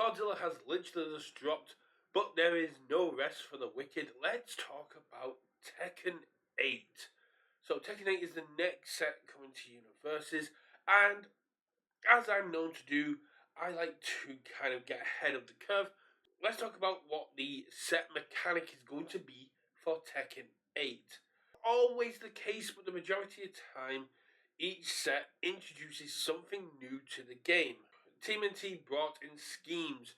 Godzilla has literally just dropped, but there is no rest for the wicked. Let's talk about Tekken 8. So Tekken 8 is the next set coming to Universus, and as I'm known to do, I like to kind of get ahead of the curve. Let's talk about what the set mechanic is going to be for Tekken 8. Always the case, but the majority of time, each set introduces something new to the game. TMNT brought in schemes,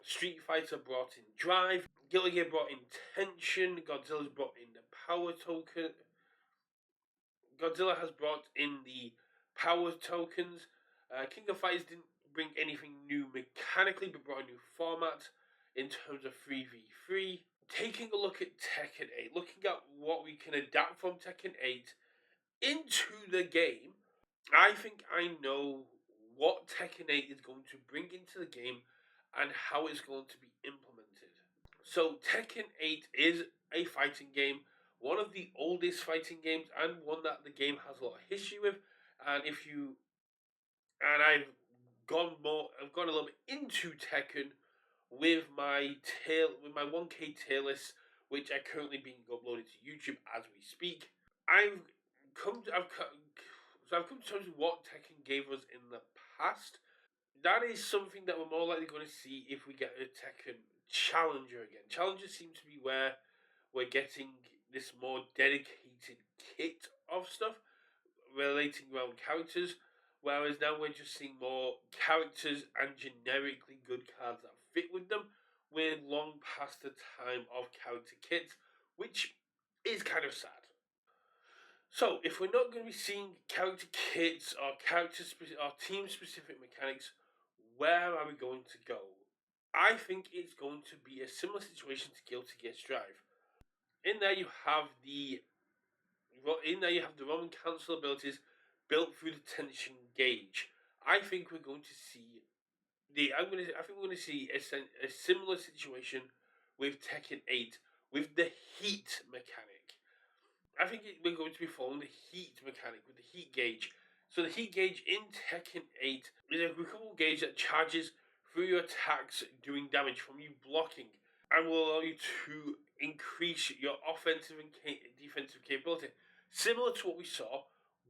Street Fighter brought in drive, Guilty Gear brought in tension, Godzilla's brought in the power token. Godzilla has brought in the power tokens. King of Fighters didn't bring anything new mechanically, but brought a new format in terms of 3v3. Taking a look at Tekken 8, looking at what we can adapt from Tekken 8 into the game, I think I know what Tekken 8 is going to bring into the game and how it's going to be implemented. So Tekken 8 is a fighting game, one of the oldest fighting games, and one that the game has a lot of history with. And I've gone a little bit into Tekken with my 1K tier list, which are currently being uploaded to YouTube as we speak. I've come to terms with what Tekken gave us in the past. That is something that we're more likely going to see if we get a Tekken Challenger again. Challenger seems to be where we're getting this more dedicated kit of stuff relating around characters, whereas now we're just seeing more characters and generically good cards that fit with them. We're long past the time of character kits, which is kind of sad. So, if we're not going to be seeing character kits or team specific mechanics, where are we going to go? I think it's going to be a similar situation to Guilty Gear Strive. In there you have the Roman Council abilities built through the tension gauge. I think we're going to see I think we're going to see a similar situation with Tekken 8 with the heat mechanic. I think we're going to be following the heat mechanic with the heat gauge. So the heat gauge in Tekken 8 is a recoverable gauge that charges through your attacks doing damage from you blocking, and will allow you to increase your offensive and defensive capability. Similar to what we saw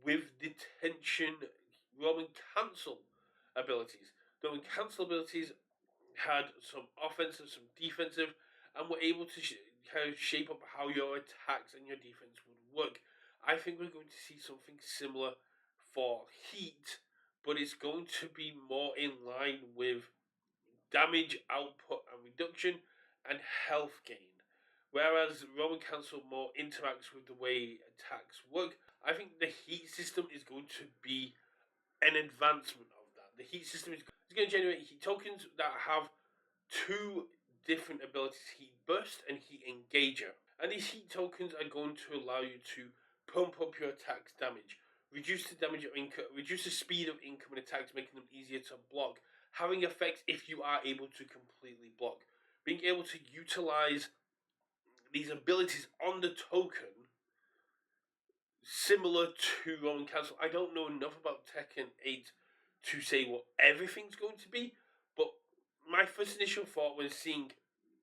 with the tension Roman cancel abilities. The Roman cancel abilities had some offensive, some defensive, and were able to kind of shape up how your attacks and your defense would work. I think we're going to see something similar for heat, but it's going to be more in line with damage output and reduction and health gain. Whereas Roman Cancel more interacts with the way attacks work, I think the heat system is going to be an advancement of that. The heat system is going to generate heat tokens that have two different abilities, Heat Burst and Heat Engager. And these heat tokens are going to allow you to pump up your attack's damage, reduce the speed of incoming attacks, making them easier to block, having effects if you are able to completely block. Being able to utilize these abilities on the token, similar to Roman Cancel. I don't know enough about Tekken 8 to say what everything's going to be, but my first initial thought when seeing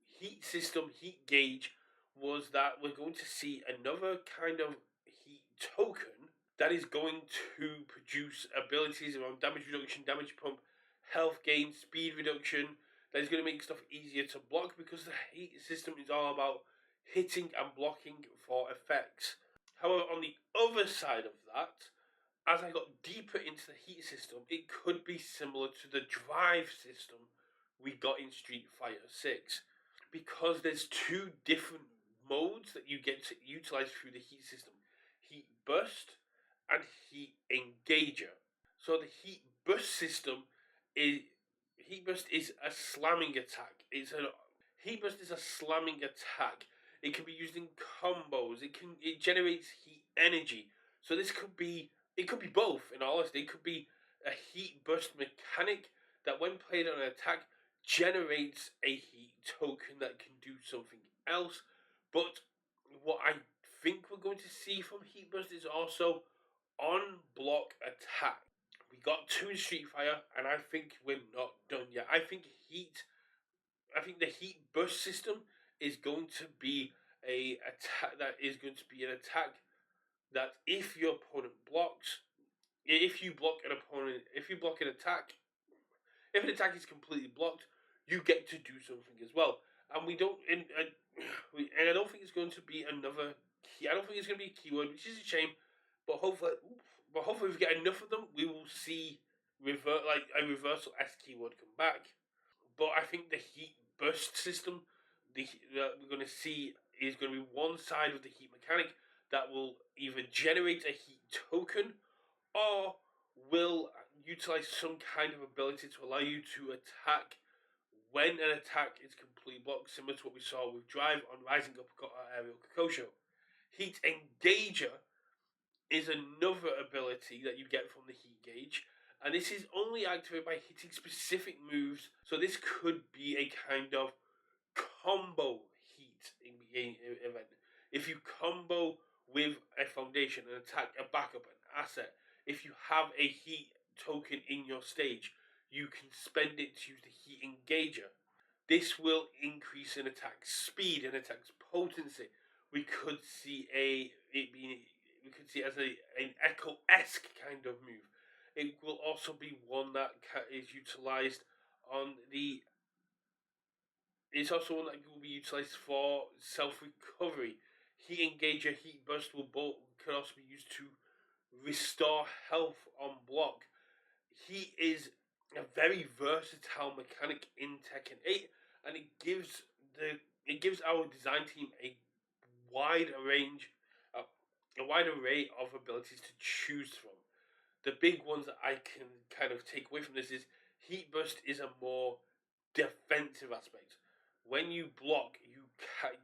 heat system, heat gauge, was that we're going to see another kind of heat token that is going to produce abilities around damage reduction, damage pump, health gain, speed reduction, that is going to make stuff easier to block, because the heat system is all about hitting and blocking for effects. However, on the other side of that, as I got deeper into the heat system, it could be similar to the drive system we got in Street Fighter 6. Because there's two different modes that you get to utilize through the heat system. Heat Burst and Heat Engager. So the Heat Burst system is a slamming attack. Heat Burst is a slamming attack. It can be used in combos. It generates heat energy. So it could be both, in all honesty. It could be a heat burst mechanic that when played on an attack generates a heat token that can do something else. But what I think we're going to see from Heat Burst is also on block attack. We got two in Street Fighter, and I think we're not done yet. I think the heat burst system is going to be a attack that is going to be an attack that if your opponent blocks, if you block an attack, if an attack is completely blocked, you get to do something as well. And we don't, and I don't think it's going to be another key. I don't think it's going to be a keyword, which is a shame. But hopefully, if we get enough of them, we will see like a reversal S keyword come back. But I think the heat burst system that we're going to see is going to be one side of the heat mechanic that will either generate a heat token or will utilize some kind of ability to allow you to attack when an attack is completely blocked, similar to what we saw with Drive on Rising Uppercut or Aerial Kokosho. Heat Engager is another ability that you get from the Heat Gauge, and this is only activated by hitting specific moves, so this could be a kind of combo heat event. If you combo with a foundation, an attack, a backup, an asset, if you have a heat token in your stage, you can spend it to use the heat engager. This will increase an attack's speed and attack's potency. We could see we could see it as an Echo-esque kind of move. It will also be one that is utilized on the. It's also one that will be utilized for self recovery. Heat engager, heat burst can also be used to restore health on block. He is a very versatile mechanic in Tekken 8, and it gives our design team wide range, a wide array of abilities to choose from. The big ones that I can kind of take away from this is Heat Burst is a more defensive aspect. When you block,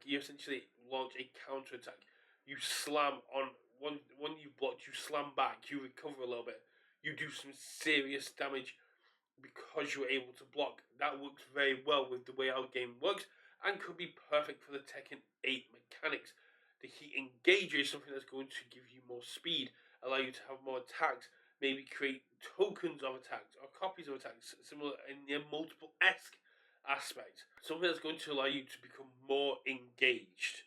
you essentially launch a counter attack. You slam on when you blocked, you slam back, you recover a little bit, you do some serious damage because you're able to block. That works very well with the way our game works and could be perfect for the Tekken 8 mechanics. The Heat Engager is something that's going to give you more speed, allow you to have more attacks, maybe create tokens of attacks or copies of attacks, similar in the multiple esque aspect. Something that's going to allow you to become more engaged.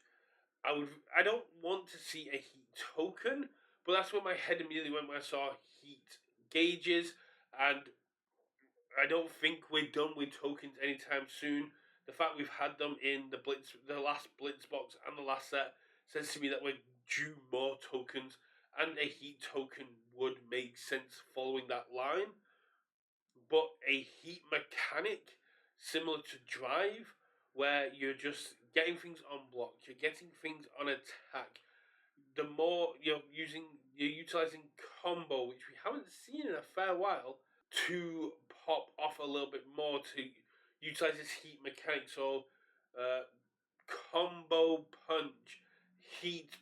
I don't want to see a heat token, but that's where my head immediately went when I saw heat gauges, and I don't think we're done with tokens anytime soon. The fact we've had them in the last Blitz box and the last set says to me that we're due more tokens, and a heat token would make sense following that line. But a heat mechanic similar to Drive, where you're just getting things on block, you're getting things on attack. The more you're utilizing combo, which we haven't seen in a fair while, to pop off a little bit more to utilize this heat mechanic. So, uh, combo punch, heat,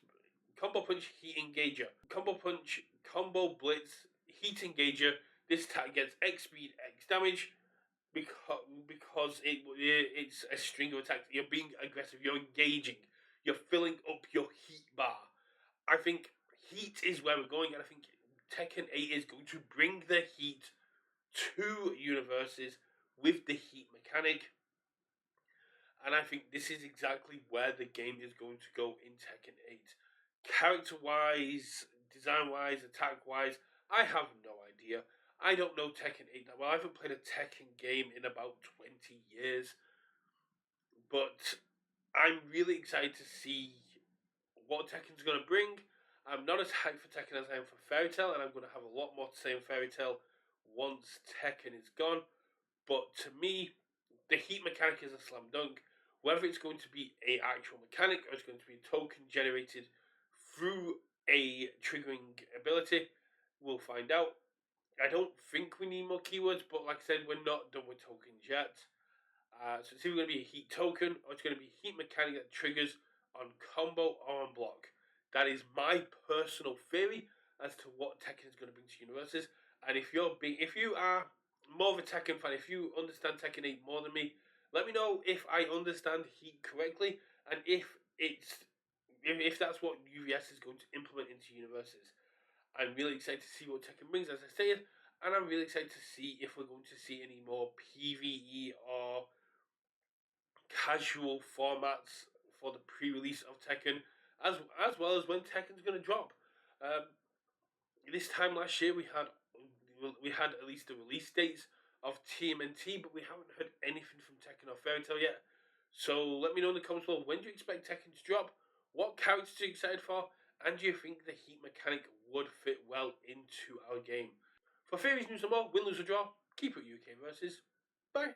combo punch, heat engager, combo punch, combo blitz, heat engager. This attack gets X speed, X damage because it's a string of attacks. You're being aggressive. You're engaging. You're filling up your heat bar. I think heat is where we're going, and I think Tekken 8 is going to bring the heat to Universus with the heat mechanic. And I think this is exactly where the game is going to go in Tekken 8. Character wise, design wise, attack wise, I have no idea. I don't know Tekken 8 that well. I haven't played a Tekken game in about 20 years. But I'm really excited to see what Tekken's going to bring. I'm not as hyped for Tekken as I am for Fairy Tail, and I'm going to have a lot more to say on Fairy Tail once Tekken is gone. But to me, the heat mechanic is a slam dunk. Whether it's going to be an actual mechanic or it's going to be a token generated through a triggering ability, we'll find out. I don't think we need more keywords, but like I said, we're not done with tokens yet. So it's either going to be a heat token or it's going to be a heat mechanic that triggers on combo or on block. That is my personal theory as to what Tekken is going to bring to Universus. And if you are more of a Tekken fan, if you understand Tekken 8 more than me, let me know if I understand Heat correctly and if that's what UVS is going to implement into Universus. I'm really excited to see what Tekken brings. As I said, and I'm really excited to see if we're going to see any more PvE or casual formats for the pre-release of Tekken, as well as when Tekken's going to drop. Um, this time last year we had at least the release dates of TMNT, but we haven't heard anything from Tekken or Fairy Tail yet. So let me know in the comments below, when do you expect Tekken to drop? What characters are you excited for? And do you think the heat mechanic would fit well into our game? For theories, news and more, win, lose or draw, keep it UK versus. Bye.